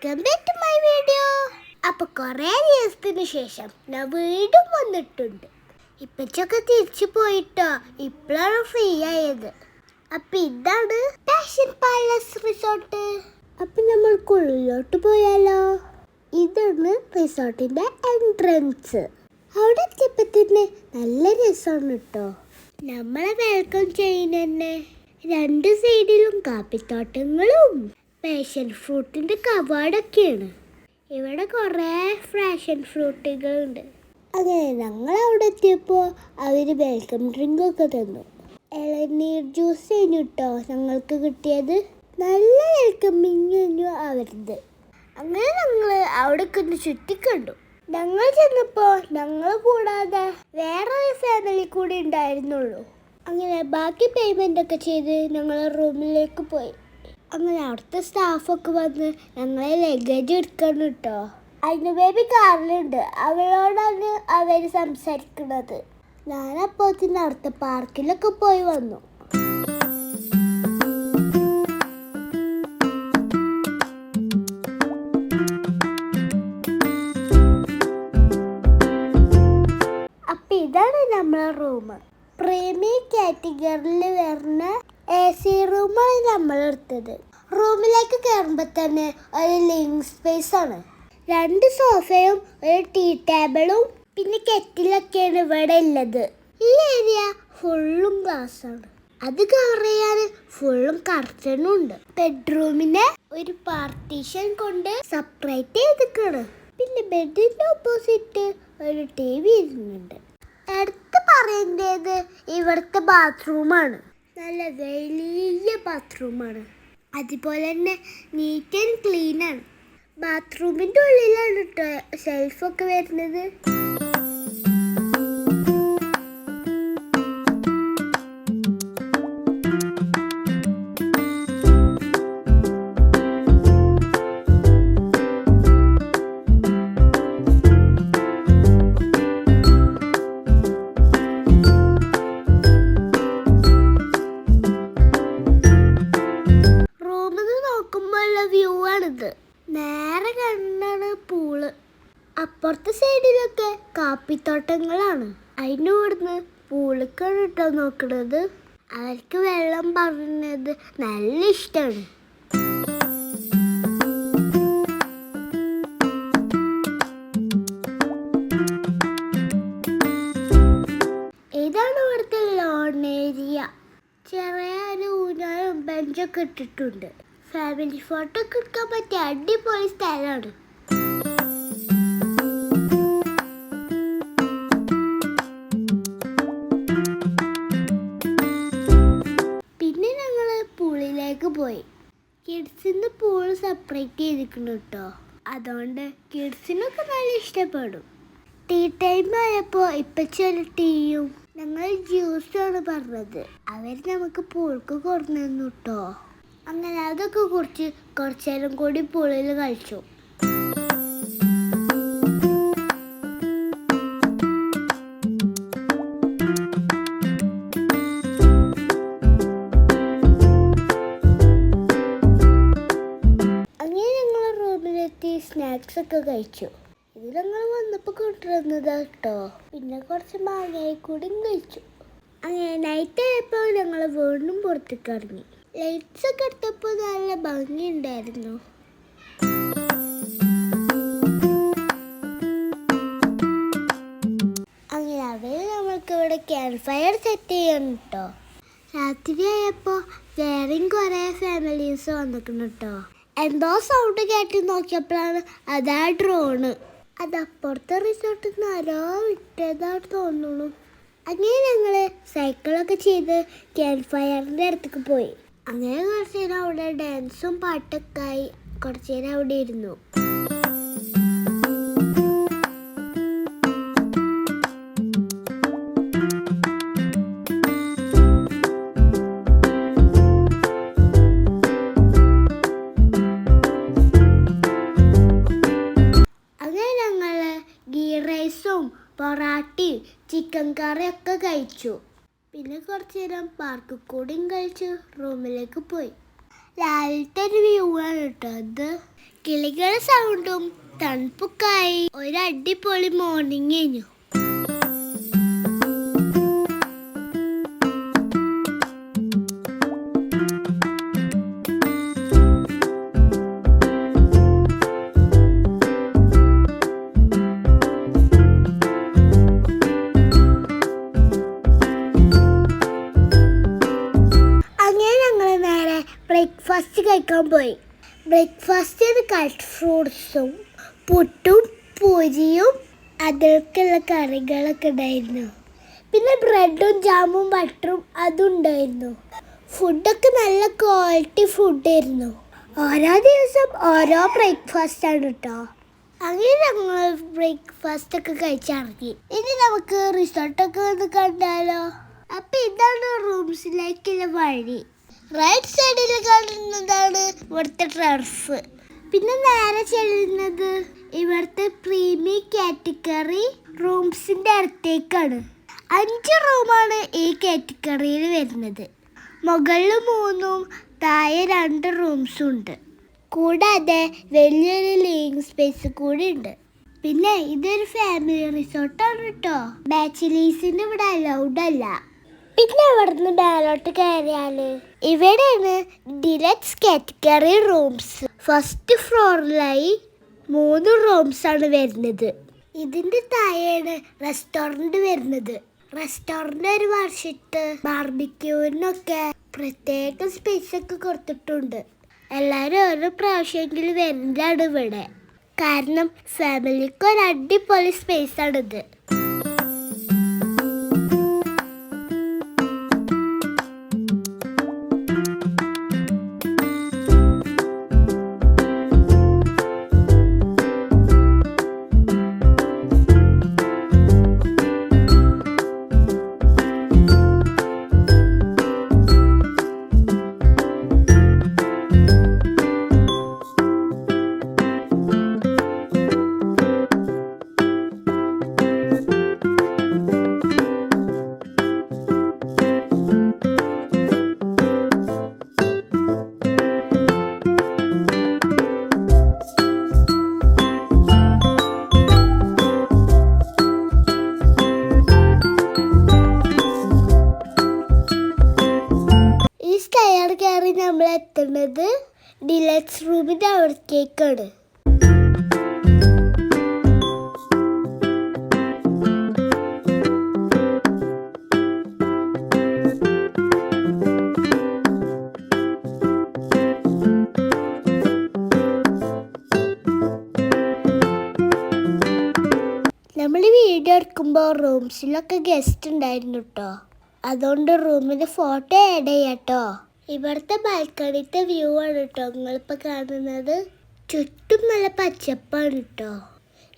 Welcome back to my video. അപ്പോൾ കുറേ ദിവസത്തിന് ശേഷം ഞാൻ വീണ്ടും വന്നിട്ടുണ്ട്. ഇപ്പച്ചൊക്കെ തിരിച്ചു പോയിട്ടോ, ഇപ്പോഴാണ് ഫ്രീ ആയത്. അപ്പം ഇതാണ് പാഷൻ പാലസ് റിസോർട്ട്. അപ്പം നമ്മൾക്ക് ഉള്ളിലോട്ട് പോയാലോ? ഇതാണ് റിസോർട്ടിൻ്റെ എൻട്രൻസ്. അവിടെ എത്തിയപ്പോൾ തന്നെ നല്ല രസമാണ് കേട്ടോ. നമ്മളെ വെൽക്കം ചെയ്യുന്ന രണ്ട് സൈഡിലും കാപ്പിത്തോട്ടങ്ങളും പാഷൻ ഫ്രൂട്ടിൻ്റെ കവാടൊക്കെയാണ്. ഇവിടെ കുറേ പാഷൻ ഫ്രൂട്ടുകളുണ്ട്. അങ്ങനെ ഞങ്ങൾ അവിടെ എത്തിയപ്പോൾ അവർ വെൽക്കം ഡ്രിങ്കൊക്കെ തന്നു. ഇളനീർ ജ്യൂസ് കഴിഞ്ഞു കേട്ടോ ഞങ്ങൾക്ക് കിട്ടിയത്. നല്ല വെൽക്കമിങ് കഴിഞ്ഞു അവരുത്. അങ്ങനെ ഞങ്ങൾ അവിടേക്ക് ഒന്ന് ചുറ്റിക്കണ്ടു. ഞങ്ങൾ ചെന്നപ്പോൾ ഞങ്ങൾ കൂടാതെ വേറെ ഒരു ഫാമിലി കൂടി ഉണ്ടായിരുന്നുള്ളൂ. അങ്ങനെ ബാക്കി പേയ്മെൻ്റ് ഒക്കെ ചെയ്ത് ഞങ്ങൾ റൂമിലേക്ക് പോയി. അങ്ങനെ അവിടുത്തെ സ്റ്റാഫൊക്കെ വന്ന് ഞങ്ങളെ ലഗേജ് എടുക്കണം കേട്ടോ. അതിന് ബേബി കാറിലുണ്ട്, അവളോടാണ് അവർ സംസാരിക്കുന്നത്. ഞാനപ്പോൾ തന്നെ അവിടുത്തെ പാർക്കിലൊക്കെ പോയി വന്നു. അപ്പം ഇതാണ് നമ്മളെ റൂം. പ്രീമിയം കാറ്റഗറിയിൽ വരുന്ന AC റൂമാണ് നമ്മൾ എടുത്തത്. റൂമിലേക്ക് കയറുമ്പോൾ തന്നെ ഒരു ലിവിങ് സ്പേസ് ആണ്. 2 സോഫയും ഒരു ടീ ടേബിളും പിന്നെ കെറ്റിലൊക്കെയാണ് ഇവിടെ ഉള്ളത്. ഈ ഏരിയ ഫുള്ളും ഗ്ലാസ് ആണ്. അത് കവർ ചെയ്യാൻ ഫുള്ളും കർട്ടനും ഉണ്ട്. ബെഡ്റൂമിനെ ഒരു പാർട്ടീഷൻ കൊണ്ട് സെപ്പറേറ്റ് ചെയ്തിട്ടാണ്. പിന്നെ ബെഡിന്റെ ഓപ്പോസിറ്റ് ഒരു TV ഇരുന്നുണ്ട്. എടുത്ത് പറയേണ്ടത് ഇവിടുത്തെ ബാത്റൂമാണ്. നല്ല വലിയ ബാത്റൂമാണ്. അതുപോലെ തന്നെ നീറ്റ് ആൻഡ് ക്ലീൻ ആണ്. ബാത്റൂമിൻ്റെ ഉള്ളിലാണ് കേട്ടോ ഷെൽഫൊക്കെ വരുന്നത്. വ്യൂ ആണിത്. നേരെ കണ്ണാണ് പൂള്. അപ്പുറത്തെ സൈഡിലൊക്കെ കാപ്പിത്തോട്ടങ്ങളാണ്. അതിന് ഇവിടുന്ന് പൂളിക്കാണ് കേട്ടോ നോക്കണത്. അവർക്ക് വെള്ളം പറഞ്ഞത് നല്ല ഇഷ്ടമാണ്. ഇതാണ് ഇവിടുത്തെ ലോൺ ഏരിയ. ചെറിയ ഊഞ്ഞാലും ബെഞ്ചൊക്കെ ഇട്ടിട്ടുണ്ട്. ഫാമിലി ഫോട്ടോ ഒക്കെ എടുക്കാൻ പറ്റിയ അടിപൊളി സ്ഥലമാണ്. പിന്നെ ഞങ്ങൾ പൂളിലേക്ക് പോയി. കിഡ്സിന് പൂള് സെപ്പറേറ്റ് ചെയ്തിരിക്കുന്നു കേട്ടോ. അതുകൊണ്ട് കിഡ്സിനൊക്കെ നല്ല ഇഷ്ടപ്പെടും. ടീ ടൈം ആയപ്പോൾ ഇപ്പച്ചൊരു ടീയും ഞങ്ങൾ ജ്യൂസാണ് പറഞ്ഞത്. അവർ നമുക്ക് പൂൾക്ക് കൊണ്ടുവന്നു കേട്ടോ. അങ്ങനെ അതൊക്കെ കുറിച്ച് കുറച്ചു നേരം കൂടി പൂളിൽ കളിച്ചു. അങ്ങനെ ഞങ്ങൾ റൂമിലെത്തി സ്നാക്സ് ഒക്കെ കഴിച്ചു. ഇത് ഞങ്ങൾ വന്നപ്പോൾ കൊണ്ടുവന്നതാ കേട്ടോ. പിന്നെ കുറച്ച് മാങ്ങായി കൂടി കഴിച്ചു. അങ്ങനെ നൈറ്റ് ആയപ്പോൾ ഞങ്ങൾ വീണ്ടും പുറത്തേക്ക് ഇറങ്ങി. ലൈറ്റ്സ് ഒക്കെ എടുത്തപ്പോൾ നല്ല ഭംഗിയുണ്ടായിരുന്നു. അങ്ങനെ അവർ നമ്മൾക്ക് ഇവിടെ ക്യാമ്പ് ഫയർ സെറ്റ് ചെയ്യണം കേട്ടോ. രാത്രി ആയപ്പോൾ വേറെയും കുറേ ഫാമിലീസ് വന്നിട്ടുണ്ട് കേട്ടോ. എന്തോ സൗണ്ട് കേട്ട് നോക്കിയപ്പോഴാണ് അതാ ഡ്രോണ്. അത് അപ്പുറത്തെ റിസോർട്ടിൽ നിന്ന് ആരോ വിട്ടതാണ് തോന്നുന്നു. അങ്ങനെ ഞങ്ങൾ സൈക്കിളൊക്കെ ചെയ്ത് ക്യാമ്പ് ഫയറിൻ്റെ അടുത്തേക്ക് പോയി. അങ്ങനെ കുറച്ച് നേരം അവിടെ ഡാൻസും പാട്ടൊക്കെ ആയി കുറച്ച് നേരം അവിടെ ഇരുന്നു. അങ്ങനെ ഞങ്ങൾ ഗീ റൈസും പൊറാട്ടയും ചിക്കൻ കറിയൊക്കെ കഴിച്ചു. പിന്നെ കുറച്ച് നേരം പാർക്കിൽ കൂടിയും കഴിച്ച് റൂമിലേക്ക് പോയി. രാവിലത്തെ ഒരു വ്യൂ ആണ് കേട്ടോ അത്. കിളികളുടെ സൗണ്ടും തണുപ്പൊക്കെയായി ഒരു അടിപൊളി മോർണിംഗ് കഴിഞ്ഞു. ബ്രേക്ക്ഫാസ്റ്റ് കഴിക്കാൻ പോയി. ബ്രേക്ക്ഫാസ്റ്റിന് കട്ട് ഫ്രൂട്ട്സും പുട്ടും പൂരിയും അതിലേക്കുള്ള കറികളൊക്കെ ഉണ്ടായിരുന്നു. പിന്നെ ബ്രെഡും ജാമും ബട്ടറും അതും ഉണ്ടായിരുന്നു. ഫുഡൊക്കെ നല്ല ക്വാളിറ്റി ഫുഡായിരുന്നു. ഓരോ ദിവസം ഓരോ ബ്രേക്ക്ഫാസ്റ്റാണ് കേട്ടോ. അങ്ങനെ ഞങ്ങൾ ബ്രേക്ക്ഫാസ്റ്റൊക്കെ കഴിച്ചിറങ്ങി. ഇനി നമുക്ക് റിസോർട്ടൊക്കെ ഒന്ന് കണ്ടാലോ. അപ്പം ഇതാണ് റൂംസിലേക്കുള്ള വഴി. റൈറ്റ് സൈഡിൽ കാണുന്നതാണ് ഇവിടുത്തെ ടർഫ്. പിന്നെ നേരെ ചെല്ലുന്നത് ഇവിടുത്തെ പ്രീമിയം കാറ്റഗറി റൂംസിൻ്റെ അടുത്തേക്കാണ്. 5 റൂമാണ് ഈ കാറ്റഗറിയിൽ വരുന്നത്. മുകളിൽ 3ഉം താഴെ 2 റൂംസും ഉണ്ട്. കൂടാതെ വലിയൊരു ലിവിംഗ് സ്പേസ് കൂടി ഉണ്ട്. പിന്നെ ഇതൊരു ഫാമിലി റിസോർട്ടാണ് കേട്ടോ. ബാച്ചിലേഴ്സിന് ഇവിടെ അലൗഡ് അല്ല. പിന്നെ ഇവിടുന്ന് മേലോട്ട് കയറിയാൽ ഇവിടെയാണ് ഡിലക്സ് കാറ്റഗറി റൂംസ്. ഫസ്റ്റ് ഫ്ലോറിലായി 3 റൂംസാണ് വരുന്നത്. ഇതിൻ്റെ താഴെയാണ് റെസ്റ്റോറൻറ്റ് വരുന്നത്. റെസ്റ്റോറൻറ്റ് ഒരു വർഷത്ത് ബാർബിക്യൂവിനൊക്കെ പ്രത്യേക സ്പേസ് ഒക്കെ കൊടുത്തിട്ടുണ്ട്. എല്ലാവരും ഓരോ പ്രാവശ്യമെങ്കിലും വരുന്നതാണ് ഇവിടെ. കാരണം ഫാമിലിക്ക് ഒരു അടിപൊളി സ്പേസാണിത്. നമ്മൾ എത്തുന്നത് ഡിലക്സ് റൂമിൻ്റെ അവിടേക്കാണ്. നമ്മൾ വീഡിയോ എടുക്കുമ്പോൾ റൂംസിലൊക്കെ ഗസ്റ്റ് ഉണ്ടായിരുന്നു കേട്ടോ. അതുകൊണ്ട് റൂമിൻ്റെ ഫോട്ടോ ആഡ് ചെയ്യാട്ടോ. ഇവിടുത്തെ ബാൽക്കണിത്തെ വ്യൂ ആണ് കേട്ടോ നിങ്ങളിപ്പോൾ കാണുന്നത്. ചുറ്റും നല്ല പച്ചപ്പാണ് കേട്ടോ.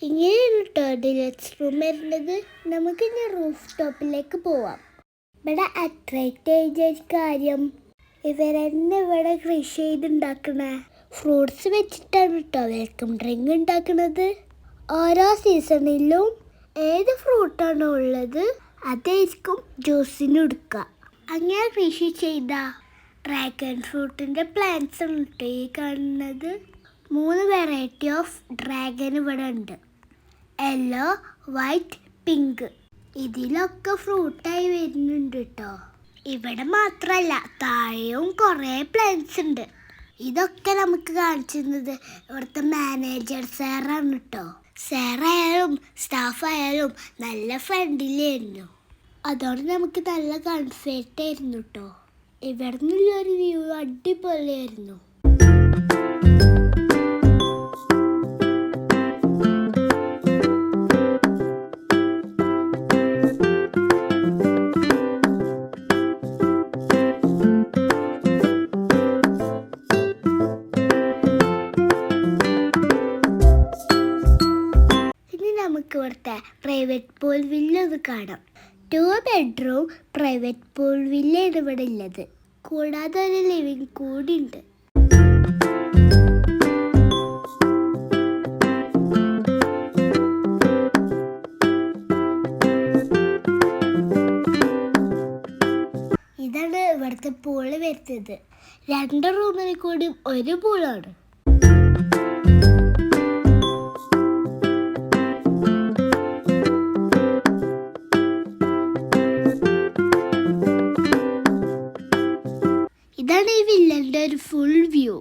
ഇങ്ങനെയാണ് കേട്ടോ ഡിലക്സ് റൂം വരുന്നത്. നമുക്കിനി റൂഫ് ടോപ്പിലേക്ക് പോവാം. ഇവിടെ അട്രാക്റ്റ് ചെയ്ത കാര്യം ഇവരെന്നെ ഇവിടെ കൃഷി ചെയ്തുണ്ടാക്കണ ഫ്രൂട്ട്സ് വെച്ചിട്ടാണ് കേട്ടോ വെൽക്കം ഡ്രിങ്ക് ഉണ്ടാക്കുന്നത്. ഓരോ സീസണിലും ഏത് ഫ്രൂട്ടാണോ ഉള്ളത് അതായിരിക്കും ജ്യൂസിന് എടുക്കുക. അങ്ങനെ കൃഷി ചെയ്ത ഡ്രാഗൺ ഫ്രൂട്ടിൻ്റെ പ്ലാന്റ്സ് ആണ് കേട്ടോ ഈ കാണുന്നത്. 3 വെറൈറ്റി ഓഫ് ഡ്രാഗൺ ഇവിടെ ഉണ്ട്. Yellow, white, pink. ഇതിലൊക്കെ ഫ്രൂട്ടായി വരുന്നുണ്ട് കേട്ടോ. ഇവിടെ മാത്രമല്ല താഴെയും കുറേ പ്ലാന്റ്സ് ഉണ്ട്. ഇതൊക്കെ നമുക്ക് കാണിച്ചിരുന്നത് ഇവിടുത്തെ മാനേജർ സാറാണ് കേട്ടോ. സാറായാലും സ്റ്റാഫായാലും നല്ല ഫ്രണ്ട്ലി ആയിരുന്നു. അതുകൊണ്ട് നമുക്ക് നല്ല കംഫർട്ട് ആയിരുന്നു കേട്ടോ. ഇവിടെ നിന്നുള്ളൊരു വ്യൂ അടിപൊളിയായിരുന്നു. ഇനി നമുക്ക് ഇവിടുത്തെ പ്രൈവറ്റ് പൂൾ വില്ല ഒന്ന് കാണാം. 2 ബെഡ്റൂം പ്രൈവറ്റ് പൂൾ വില്ലയാണ് ഇവിടെ ഉള്ളത്. കൂടാതെ ഒരു ലിവിംഗ് കൂടി ഉണ്ട്. ഇതാണ് ഇവിടുത്തെ പൂള് വരുന്നത്. 2 റൂമിൽ കൂടി ഒരു പൂളാണ്. ഒരു ഫുൾ വ്യൂ.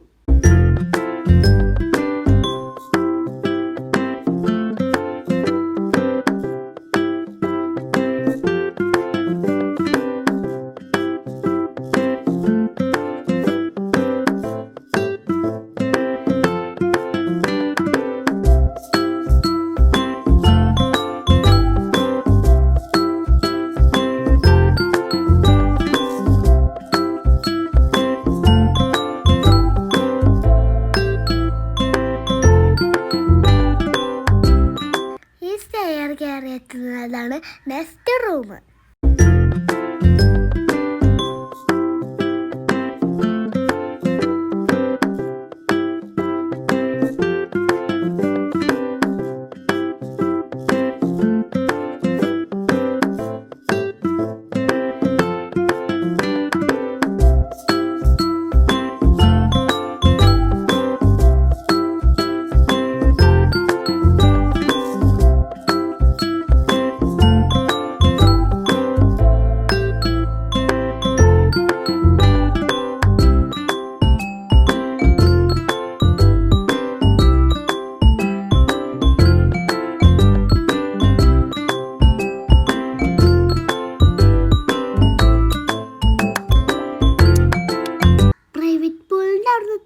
കയറി എത്തുന്നതാണ് നെക്സ്റ്റ് റൂം.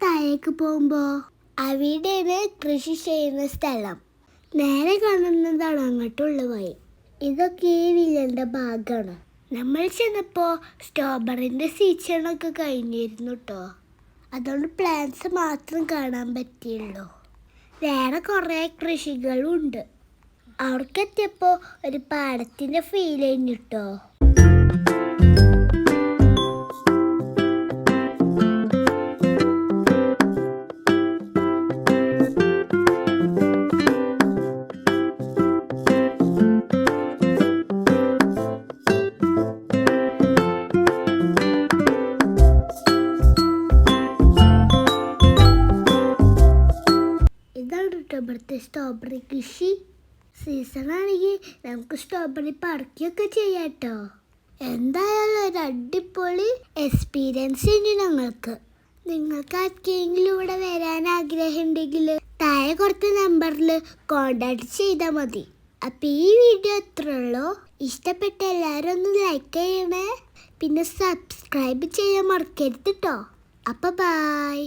താഴേക്ക് പോകുമ്പോൾ അവിടെയാണ് കൃഷി ചെയ്യുന്ന സ്ഥലം. നേരെ കാണുന്നതാണ് അങ്ങോട്ടുള്ള വഴി. ഇതൊക്കെ ഈ വില്ലൻ്റെ ഭാഗമാണ്. നമ്മൾ ചെന്നപ്പോൾ സ്ട്രോബെറിൻ്റെ സീസണൊക്കെ കഴിഞ്ഞിരുന്നു കേട്ടോ. അതുകൊണ്ട് പ്ലാന്റ്സ് മാത്രം കാണാൻ പറ്റിയുള്ളൂ. വേറെ കുറേ കൃഷികളും ഉണ്ട്. അവർക്കെത്തിയപ്പോൾ ഒരു പാടത്തിൻ്റെ ഫീൽ കഴിഞ്ഞു കേട്ടോ. ഇവിടുത്തെ സ്ട്രോബെറി കൃഷി സീസൺ ആണെങ്കിൽ നമുക്ക് സ്ട്രോബെറി പറിക്കുകയൊക്കെ ചെയ്യാം കേട്ടോ. എന്തായാലും ഒരു അടിപൊളി എക്സ്പീരിയൻസ് ഉണ്ട് ഞങ്ങൾക്ക്. നിങ്ങൾക്ക് ആർക്കെങ്കിലും ഇവിടെ വരാൻ ആഗ്രഹം ഉണ്ടെങ്കിൽ താഴെ കൊടുത്ത നമ്പറിൽ കോണ്ടാക്ട് ചെയ്താൽ മതി. അപ്പം ഈ വീഡിയോ എത്ര ഉള്ളൂ. ഇഷ്ടപ്പെട്ട എല്ലാവരും ഒന്ന് ലൈക്ക് ചെയ്യണേ. പിന്നെ സബ്സ്ക്രൈബ് ചെയ്യാൻ മറക്കരുത് കേട്ടോ. അപ്പം ബൈ.